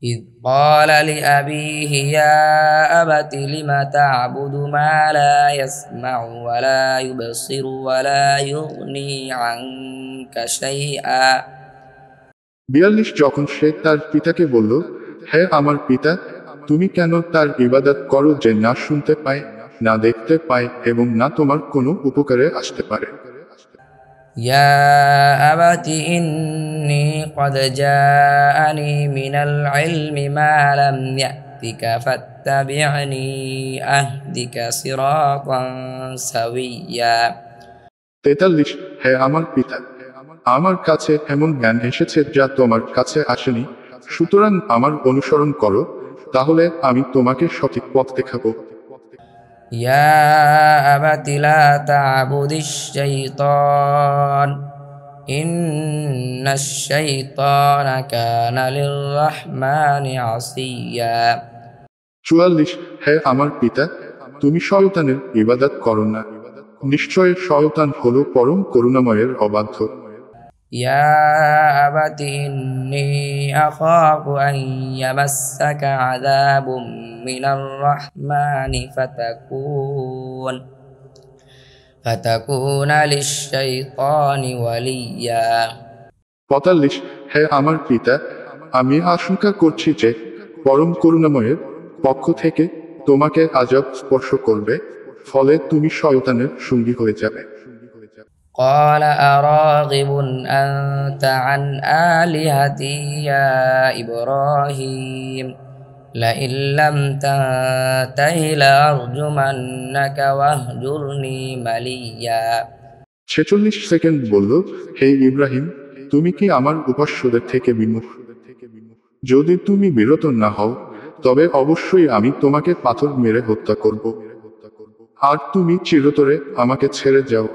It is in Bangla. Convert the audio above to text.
إذ قال لأبيه يا أبت لم تعبد ما لا يسمع ولا يبصر ولا يغني عنك شيئا ৪২ যখন সে তার পিতাকে বলল, হে আমার পিতা, তুমি কেন তার ইবাদত করো যে না শুনতে পায়, না দেখতে পায় এবং না তোমার কোনো উপকারে আসতে পারে? يا أبت إني قد جاءني من العلم ما لم يأتك فاتبعني أهدك صراطا سويا ৪৩ হে আমার পিতা, আমার কাছে এমন জ্ঞান এসেছে যা তোমার কাছে আসেনি, সুতরাং আমার অনুসরণ করো, তাহলে আমি তোমাকে সঠিক পথ দেখাবো। يا أبت لا تعبد الشيطان إن الشيطان كان للرحمن عصيا ৪৪ হে আমার পিতা, তুমি শয়তানের ইবাদত করো না, নিশ্চয় শয়তান হলো পরম করুণাময়ের অবাধ্য। يا أبت إني أخاف أن يمسك عذاب من الرحمن فتكون للشيطان وليا ৪৫ হে আমার পিতা, আমি আশঙ্কা করছি যে পরম করুণাময়ের পক্ষ থেকে তোমাকে আযাব স্পর্শ করবে, ফলে তুমি শয়তানের সঙ্গী হয়ে যাবে। قال أراغب أنت عن آلهتي يا إبراهيم لئن لم تنته لأرجمنك واهجرني مليا ৪৬ সেকেন্ড বলল, হে ইব্রাহিম, তুমি কি আমার উপাস্যদের থেকে বিমুখ? যদি তুমি বিরত না হও, তবে অবশ্যই আমি তোমাকে পাথর মেরে হত্যা করব, আর তুমি চিরতরে আমাকে ছেড়ে যাও।